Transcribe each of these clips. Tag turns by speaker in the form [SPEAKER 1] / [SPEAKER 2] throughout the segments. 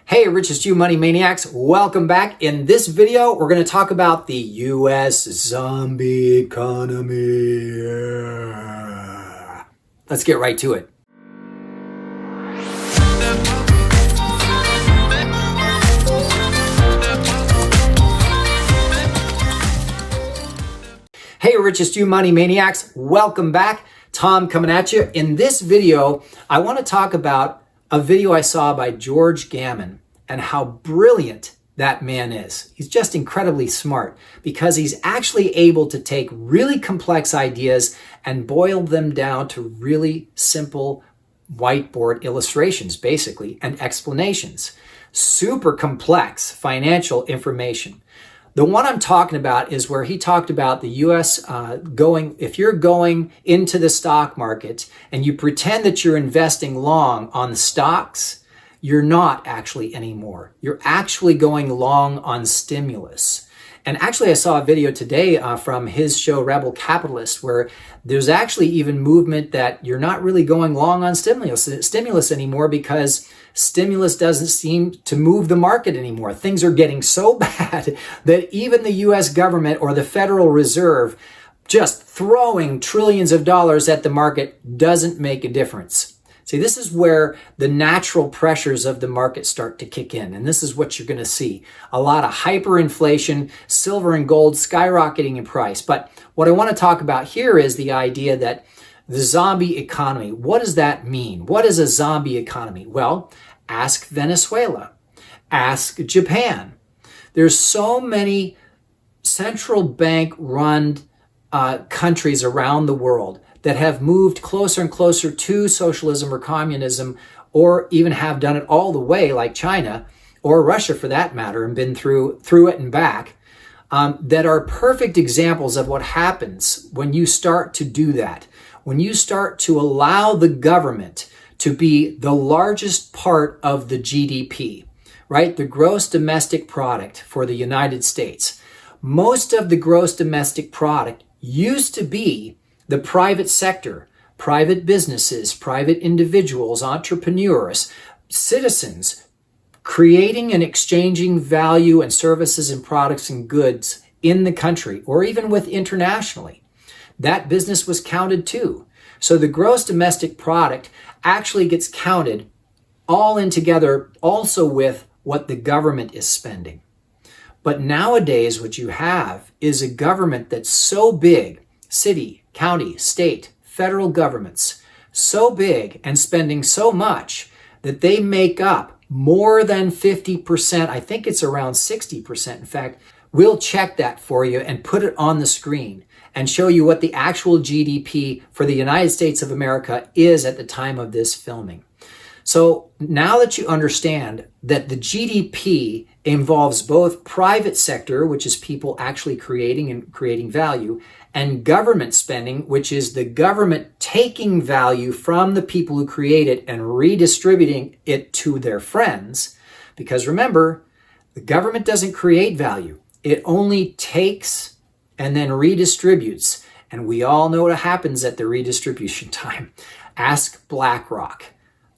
[SPEAKER 1] Hey, Richest you money maniacs, welcome back. In this video, we're going to talk about the US zombie economy. Let's get right to it. Hey, Richest you money maniacs, welcome back. Tom coming at you. In this video, I want to talk about a video I saw by George Gammon and how brilliant that man is. He's just incredibly smart because he's actually able to take really complex ideas and boil them down to really simple whiteboard illustrations, basically, and explanations. Super complex financial information. The one I'm talking about is where he talked about the U.S. If you're going into the stock market and you pretend that you're investing long on the stocks, you're not actually anymore. You're actually going long on stimulus. And actually, I saw a video today from his show, Rebel Capitalist, where there's actually even movement that you're not really going long on stimulus anymore because stimulus doesn't seem to move the market anymore. Things are getting so bad that even the US government or the Federal Reserve just throwing trillions of dollars at the market doesn't make a difference. See, this is where the natural pressures of the market start to kick in. And this is what you're going to see. A lot of hyperinflation, silver and gold skyrocketing in price. But what I want to talk about here is the idea that the zombie economy. What does that mean? What is a zombie economy? Well, ask Venezuela. Ask Japan. There's so many central bank run countries around the world that have moved closer and closer to socialism or communism, or even have done it all the way, like China or Russia for that matter, and been through it and back, that are perfect examples of what happens when you start to do that. When you start to allow the government to be the largest part of the GDP, right? The gross domestic product for the United States. Most of the gross domestic product used to be the private sector, private businesses, private individuals, entrepreneurs, citizens, creating and exchanging value and services and products and goods in the country or even with internationally. That business was counted too. So the gross domestic product actually gets counted all in together also with what the government is spending. But nowadays what you have is a government that's so big, city, county, state, federal governments, so big and spending so much that they make up more than 50%. I think it's around 60%. In fact, we'll check that for you and put it on the screen and show you what the actual GDP for the United States of America is at the time of this filming. So now that you understand that the GDP involves both private sector, which is people actually creating value, and government spending, which is the government taking value from the people who create it and redistributing it to their friends. Because remember, the government doesn't create value. It only takes and then redistributes. And we all know what happens at the redistribution time. Ask BlackRock.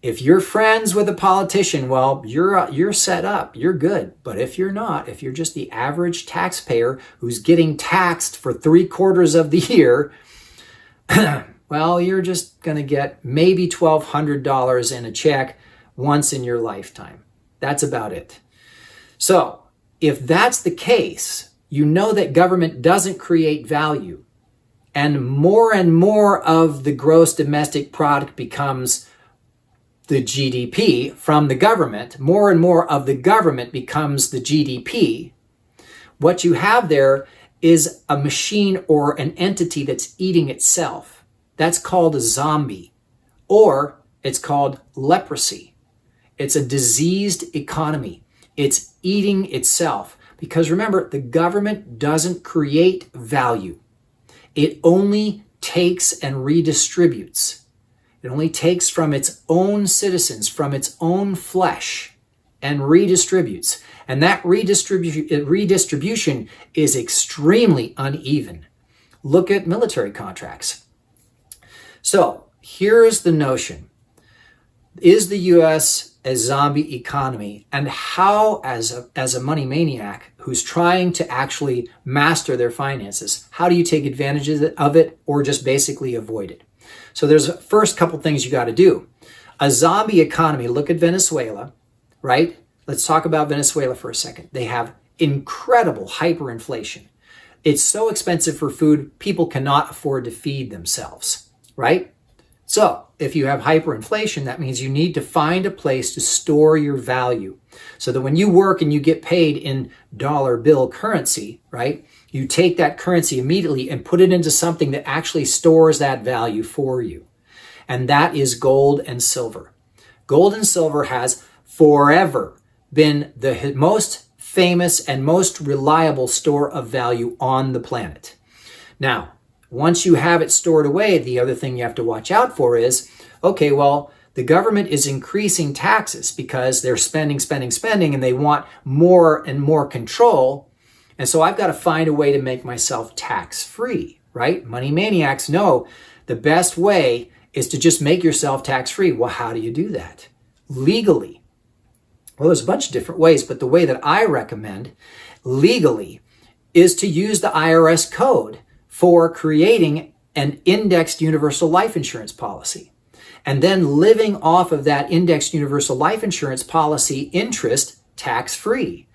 [SPEAKER 1] If you're friends with a politician, well, you're set up, you're good. But if you're not, if you're just the average taxpayer who's getting taxed for 3/4 of the year, well, you're just going to get maybe $1,200 in a check once in your lifetime. That's about it. So if that's the case, you know that government doesn't create value, and more of the gross domestic product becomes the GDP from the government, more and more of the government becomes the GDP. What you have there is a machine or an entity that's eating itself. That's called a zombie, or it's called leprosy. It's a diseased economy. It's eating itself. Because remember, the government doesn't create value. It only takes and redistributes. It only takes from its own citizens, from its own flesh, and redistributes. And that redistribution is extremely uneven. Look at military contracts. So here's the notion. Is the U.S. a zombie economy and how, as a money maniac who's trying to actually master their finances, how do you take advantage of it or just basically avoid it? So there's a first couple things you got to do. A zombie economy, look at Venezuela, right? Let's talk about Venezuela for a second. They have incredible hyperinflation. It's so expensive for food, people cannot afford to feed themselves, right? So if you have hyperinflation, that means you need to find a place to store your value so that when you work and you get paid in dollar bill currency, right, you take that currency immediately and put it into something that actually stores that value for you. And that is gold and silver. Gold and silver has forever been the most famous and most reliable store of value on the planet. Now, once you have it stored away, the other thing you have to watch out for is, okay, well, the government is increasing taxes because they're spending, and they want more and more control. And so I've got to find a way to make myself tax-free, right? Money maniacs know the best way is to just make yourself tax-free. Well, how do you do that? Legally. Well, there's a bunch of different ways, but the way that I recommend legally is to use the IRS code for creating an indexed universal life insurance policy and then living off of that indexed universal life insurance policy interest tax-free.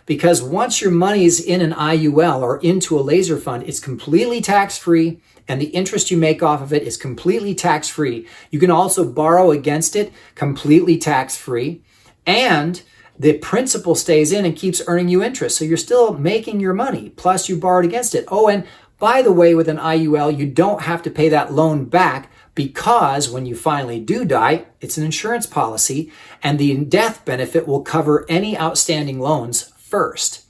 [SPEAKER 1] Because once your money's in an IUL or into a laser fund, it's completely tax-free and the interest you make off of it is completely tax-free. You can also borrow against it completely tax-free, and the principal stays in and keeps earning you interest. So you're still making your money, plus you borrowed against it. Oh, and by the way, with an IUL, you don't have to pay that loan back because when you finally do die, it's an insurance policy and the death benefit will cover any outstanding loans first.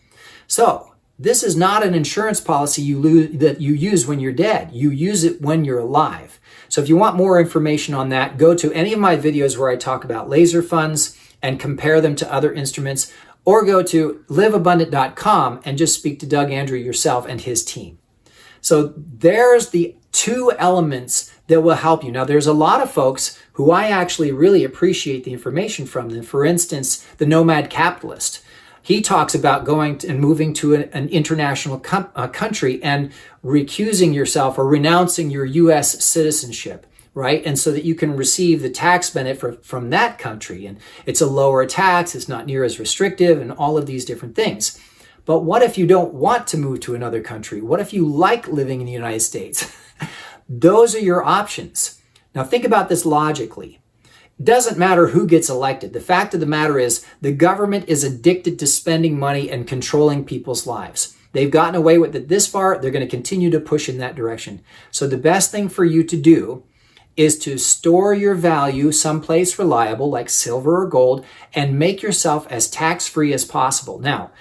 [SPEAKER 1] So this is not an insurance policy that you use when you're dead. You use it when you're alive. So if you want more information on that, go to any of my videos where I talk about laser funds and compare them to other instruments, or go to liveabundant.com and just speak to Doug Andrew yourself and his team. So there's the two elements that will help you. Now, there's a lot of folks who I actually really appreciate the information from them. For instance, the Nomad Capitalist. He talks about going and moving to an international country and recusing yourself or renouncing your U.S. citizenship, right? And so that you can receive the tax benefit from that country. And it's a lower tax, it's not near as restrictive, and all of these different things. But what if you don't want to move to another country? What if you like living in the United States? Those are your options. Now think about this logically. It doesn't matter who gets elected. The fact of the matter is the government is addicted to spending money and controlling people's lives. They've gotten away with it this far. They're going to continue to push in that direction. So the best thing for you to do is to store your value someplace reliable like silver or gold and make yourself as tax-free as possible. Now,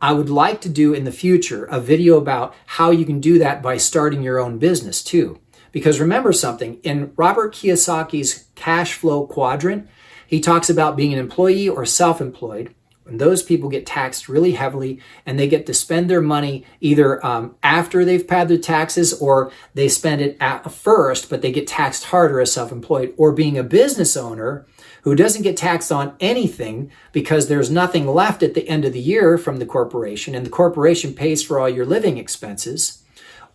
[SPEAKER 1] I would like to do in the future a video about how you can do that by starting your own business too. Because remember something, in Robert Kiyosaki's cash flow quadrant, he talks about being an employee or self-employed. And those people get taxed really heavily and they get to spend their money either after they've paid their taxes, or they spend it at first, but they get taxed harder as self-employed. Or being a business owner who doesn't get taxed on anything because there's nothing left at the end of the year from the corporation and the corporation pays for all your living expenses.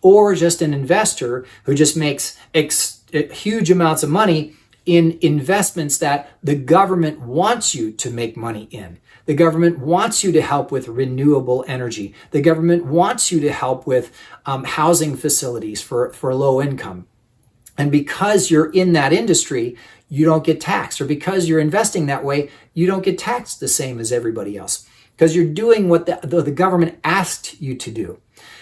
[SPEAKER 1] Or just an investor who just makes huge amounts of money in investments that the government wants you to make money in. The government wants you to help with renewable energy. The government wants you to help with housing facilities for low income. And because you're in that industry, you don't get taxed. Or because you're investing that way, you don't get taxed the same as everybody else. Because you're doing what the government asked you to do.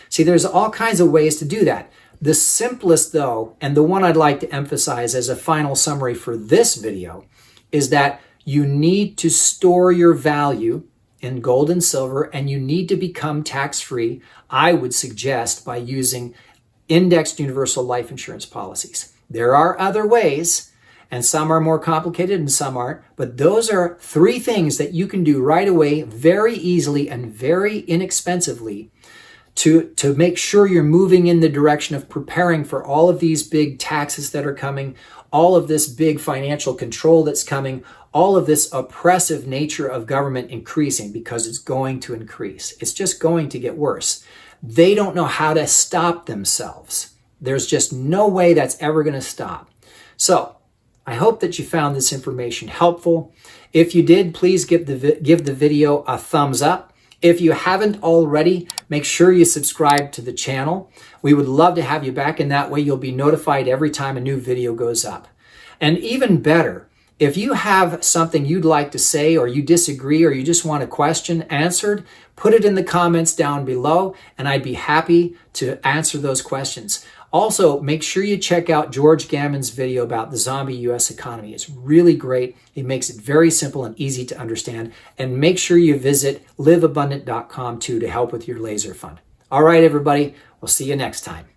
[SPEAKER 1] See, there's all kinds of ways to do that. The simplest, though, and the one I'd like to emphasize as a final summary for this video, is that you need to store your value in gold and silver, and you need to become tax-free, I would suggest, by using indexed universal life insurance policies. There are other ways, and some are more complicated and some aren't, but those are three things that you can do right away, very easily and very inexpensively, to make sure you're moving in the direction of preparing for all of these big taxes that are coming, all of this big financial control that's coming, all of this oppressive nature of government increasing, because it's going to increase. It's just going to get worse. They don't know how to stop themselves. There's just no way that's ever going to stop. So I hope that you found this information helpful. If you did, please give the video a thumbs up. If you haven't already, make sure you subscribe to the channel. We would love to have you back, and that way you'll be notified every time a new video goes up. And even better, if you have something you'd like to say, or you disagree, or you just want a question answered, put it in the comments down below, and I'd be happy to answer those questions. Also, make sure you check out George Gammon's video about the zombie U.S. economy. It's really great. He makes it very simple and easy to understand. And make sure you visit liveabundant.com too to help with your laser fund. All right, everybody. We'll see you next time.